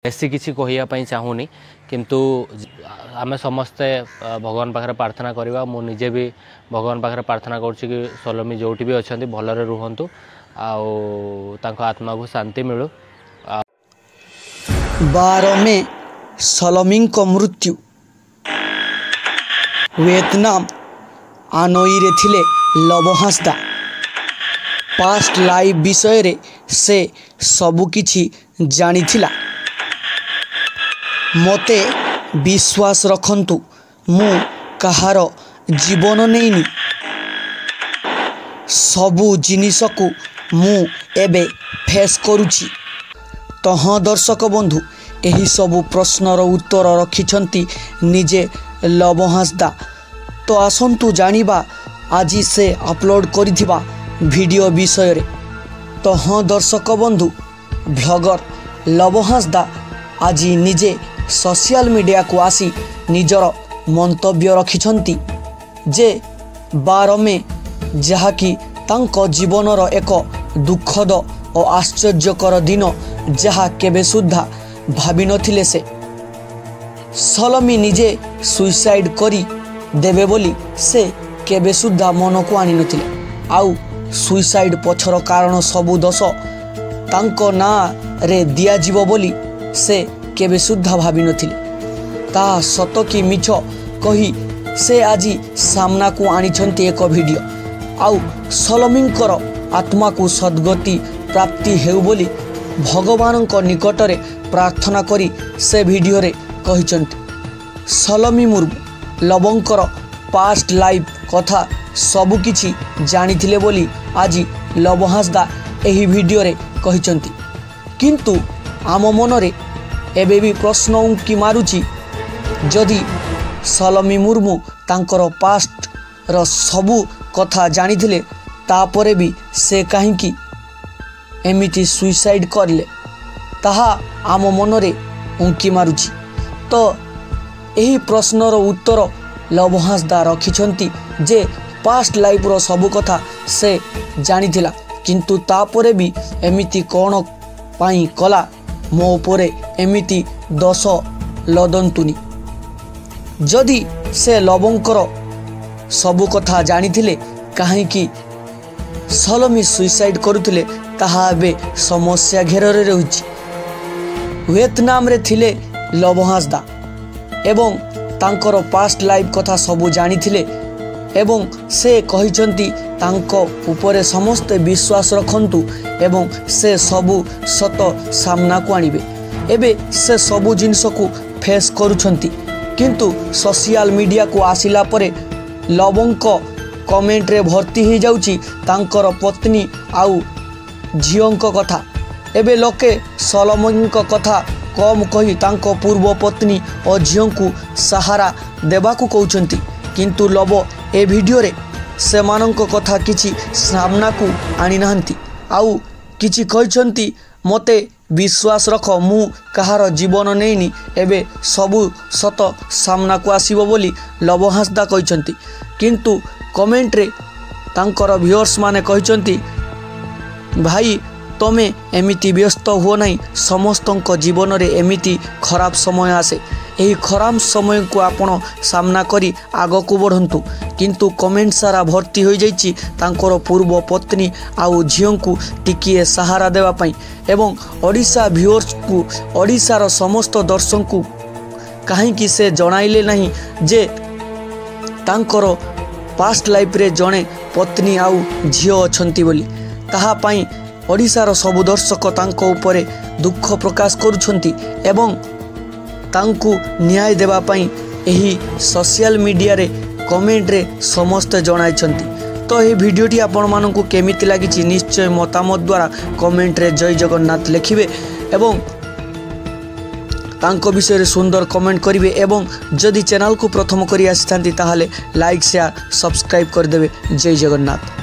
बेसी किसी कहवाई चाहूनी किंतु आम समस्ते भगवान पाखे प्रार्थना करवा मु निजे भी भगवान पाखे प्रार्थना करुच्ची कि सलोमी जोटी भी अच्छा भलरे रुहतु आत्मा को शांति मिलू। 12 में सलोमी को मृत्यु वियतनाम आनोई रे थिले लबहासदा पास्ट लाइफ विषय रे से सबुकिछि जानी थिला। मते विश्वास रखंतु मु कहार जीवन नैनी सबु जिनिस को मु एबे फेस करुछि। तो हाँ दर्शक बंधु एही सबु प्रश्नर उत्तर रखिछंती निजे लबहासदा। तो आसंतु जानिबा आज से अपलोड करिथिबा वीडियो विषय रे। तो हाँ दर्शक बंधु ब्लॉगर लबहासदा आज निजे सोशल मीडिया को आसी निजर मंतव्य रखिछंती जे 12 में जहाँकि तांको जीवनर एक दुखद और आश्चर्यकर दिन जहाँ केबे सुद्धा भाभी नथिले से सलोमी निजे सुइसाइड करी देबे बोली से केबे सुद्धा मन को आनी नथिले। आउ सुइसाइड पछर कारण सबु दोष तांको ना रे दिया जीवो बोली से केबे सुद्धा भाभी नथिले। ता सत कि मिछ कही से आज सामना को आनिछंती एक वीडियो। आउ सलोमींकर आत्मा को सद्गति प्राप्ति हेउ बोली भगवान को निकट रे प्रार्थना करी से वीडियो रे कहिछंती। सलोमी मुर्मू लबंकर पास्ट लाइफ कथा सबु किछि जानिथिले बोली आज लबहासदा एही वीडियो रे कहिछंती। किंतु आम मन रे एबे भी प्रश्न उंकी मारुची जदि सलोमी मुर्मू तांकर पास्ट रो सबु कथा जानिथिले तापरे भी से काहींकी एमिति सुइसाइड करले ताहा आम मन रे उंकी मारुची। तो एही प्रश्नर उत्तर लबहासदा रखिछंती जे पास्ट लाइफ रो सबु कथा से जानिथिला किंतु तापरे भी एमिति कोन पाई कला मो उपरे एमिति दोष लदंतुनी। जदि से लबंकर सबु कथा जानिथिले काहींकी सलोमी सुइसाइड करुथिले ताहा एबे समस्या घेରରେ रहुछि। वियतनाम रे थिले लबहासदा एवं तांकर पास्ट लाइफ कथा सबु जानिथिले एवं से कहिछंती तांको उपरे समस्त विश्वास रखंतु एवं से सबु सत सामना को आनिबे। एबे से सबु जिनिस को फेस करुछंती किंतु सोशल मीडिया को आसिला परे लबंक कमेंट रे भर्ती हो जाउची तांकर पत्नी आउ झियोंक कथा। एबे लोके सलोमी कथा कम कही तांको पूर्व पत्नी और झियोंकु सहारा देबाकू कहउछंती किंतु लब ए वीडियो रे सेमानंक कथा किछि सामना को आनी नाहंती। आउ किछि कहिछंती मते विश्वास रख मु कहार जीवन नैनी एबे सबु सत सामना को आसीबो बोली लबहासदा कहिछंती। किंतु कमेंट रे तांकर व्यूअर्स माने कहिछंती भाई तमे एमिति व्यस्त हो नहीं समस्तंक जीवन रे एमिति खराब समय आसे एही खराब समय को आपण सामना करी आग को बढ़ंतु। किंतु कमेंट सारा भर्ती हो जाइछि तांकर पूर्व पत्नी आउ झियों को टिकिए सहारा देवा पई एवं ओडिशा व्यूअर्स को ओडिशार समस्त दर्शक को काहेकि से जणाइले नहीं जे तांकर पास्ट लाइफ रे जणे पत्नी आउ झियो अछंती बोली ताहा पई ओडिशार सबु दर्शक तांको उपरे दुख प्रकाश करुछंती एवं तांकु न्याय देवा पई एही सोशल मीडिया रे कमेंट रे समस्त जणाइछंती। तो ये वीडियोटी आपण मानकु केमिति लागिछि निश्चय मतामत द्वारा कमेंट रे जय जगन्नाथ लिखिबे एवं तांको विषय रे सुंदर कमेंट करिवे एवं जदि चैनल को प्रथम करी आसिथांती ताहाले लाइक शेयर सब्सक्राइब कर देबे। जय जगन्नाथ।